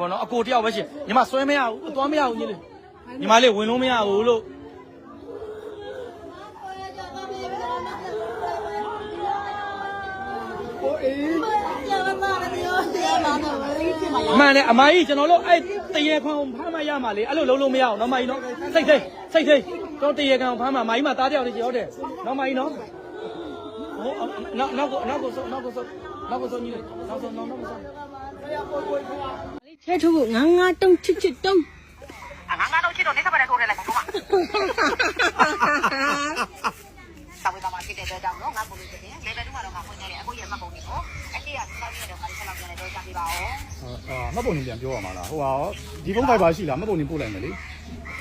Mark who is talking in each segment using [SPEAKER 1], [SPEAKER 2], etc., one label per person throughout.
[SPEAKER 1] ဘောနော်အကိုတယောက်ပဲရှင်ညီမဆွဲမရဘူးသွားမရဘူးညီလေးညီမလေးဝင်လို့မရဘူးလို့မှန်တယ်အမကြီးကျွန်တော်တို့အဲ့တရေခွန်ဖမ်းမရမှာလေအဲ့လိုလုံးလို့မရအောင်နော်မကြီးနော်စိတ်ထိတ်ကျွန်တော်တရေခွန်ဖမ်းမှာမကြီးမသားတယောက်လေးကြောက်တယ်နော်မကြီးနော်ဟိုနောက်ကိုစောညီလေးနောက်ကိုစော
[SPEAKER 2] 切出我俺东吃东，
[SPEAKER 3] 俺都去到你这边来偷的来，干嘛？稍微把嘛去点点讲，我俺不理解的，那边的话的话，我讲的，我也没讲你哦，而且啊，那边的话，你看那边的都讲的吧哦。
[SPEAKER 4] 乜ပုံ年ပြန်ပြောရမှာလားဟိုဟာဒီဖုန်းဖိုက်ပါရှိလားမှတ်ပုံနေပို့လိုက်မယ်လေ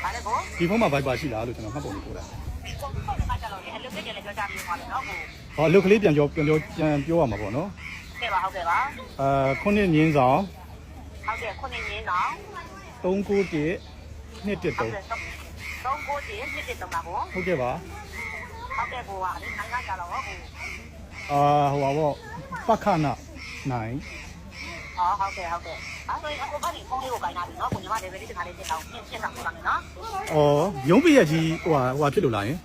[SPEAKER 3] ဘာလဲကို
[SPEAKER 4] ဒီဖုန်းမှာဖိုက်ပါရှိလားလို့ကျွန်တော်မှတ်ပုံနေပို့လိုက်
[SPEAKER 3] ဟုတ်တယ်ခါကြလို့လေအလုပ်ကြလည်းပြောကြပြီးပါလေနော်ကို
[SPEAKER 4] ဟောအလုပ်ကလေးပြန်ပြောရမှာပေါ့နော်
[SPEAKER 3] ဟုတ်ကဲ့ပါ
[SPEAKER 4] ခုနှစ်မြင်းဆောင်
[SPEAKER 3] ဟုတ်ကဲ့ခုနှစ်မြင်းဆောင်
[SPEAKER 4] 391 213
[SPEAKER 3] 391 213ပါကို
[SPEAKER 4] ဟုတ်ကဲ့ပါ
[SPEAKER 3] ဟုတ်ကဲ့ကိုကလေနိုင်ငံကြတော့ကို
[SPEAKER 4] ဟိုဟာပေါ့ပက္ခဏနိုင်
[SPEAKER 3] ဟုတ်ကဲ့အဲ့ဆိုအခုဘာလို့ဖုန်းလေးကိုကိုင်းလာပြီနော်ကိုညီမတွေပဲဒီခါလေးတင်အောင်ပြင်ဆောင်ပါမယ်နော်
[SPEAKER 4] ရုံးပြည့်ကြီးဟိုဖြစ်လို့လားယင်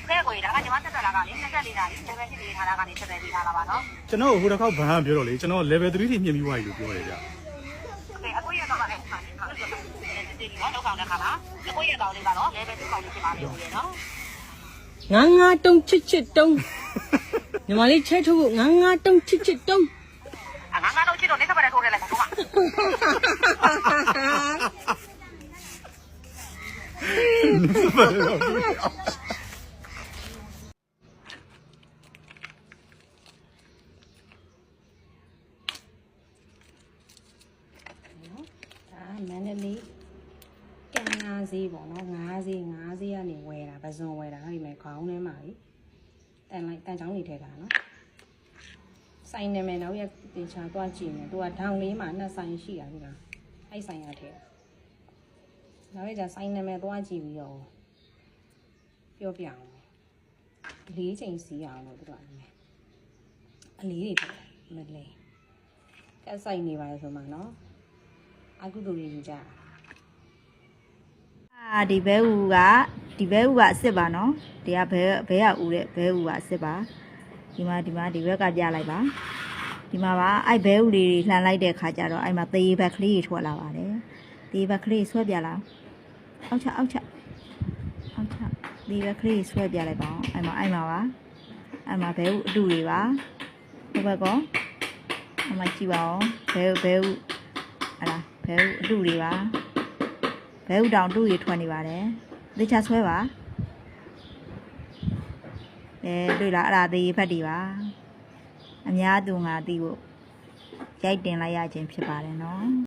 [SPEAKER 3] ကဲကိုဒါကညီမတက်လာကလေ24တာလေ7ဖြစ်နေထားတာကနေ7ပြီးထားတာပါနော်
[SPEAKER 4] ကျွန်တော်ဟိုတစ်ခေါက်ဘန်ပြောတော့လေကျွန်တော် level 3ထိမြင့်ပြီးသွားပြီလို့ပြောတယ်ဗျ
[SPEAKER 3] အခုရတော့လည်းဒီတော့ကောင်းတဲ့ခါလားအခုရတော့လေးကတော့ level 2ကောင်းလေးဖြစ်ပါလေဦးနော်
[SPEAKER 2] 东吃东，你妈哩切出我东吃东，
[SPEAKER 3] 俺都去到你这边来偷的来，干嘛？
[SPEAKER 2] မန္တလေးကံငါးစီးပေါ့နော်ငါးစီးကနေဝယ်တာပဇွန်ဝယ်တာဒီမဲ့ခေါင်းထဲမှာလေတန်ချောင်းလေးထည့်တာနော်ဆိုင်နေမယ်နောက်ရက်တင်ချာသွားကြည့်နေသူကထောင်လေးမှာနှစ်ဆိုင်ရှိတာဒီလားအဲ့ဆိုင်ရထည့်နောက်ရက်ကျဆိုင်နေမယ်သွားကြည့်ပြီးတော့ပြောပြအောင်4ချိန်စီးအောင်လို့သူကအလေးတွေထည့်မလဲကက်ဆိုင်နေပါလေဆိုမှနော်အခုတို့ရင်းကြ
[SPEAKER 5] ဒီဘဲဦးကအစ်စ်ပါနော်ဒီကဘဲကဦးတဲ့ဘဲဦးကအစ်စ်ပါဒီမှာဒီဘက်ကပြလိုက်ပါဒီမှာပါအဲ့ဘဲဦးလေးလှန်လိုက်တဲ့ခါကျတော့အဲ့မှာသေဘက်ကလေးထွက်လာပါတယ်သေဘက်ကလေးဆွဲပြလာအောက်ချသေဘက်ကလေးဆွဲပြလိုက်ပါအဲ့မှာပါအဲ့မှာဘဲဦးအတူတွေပါဟိုဘက်ကောအမကြည့်ပါဦးဘဲဦးဟလာဘဲဦးအတူတွေပါဘဲဦးတောင်တူရီထွက်နေပါတယ်သေချာဆွဲပါတွေ့လားအဲ့ဒါသေဖက်တွေပါအများသူငါသိဖို့ရိုက်တင်လိုက်ရခြင်းဖြစ်ပါတယ်နော်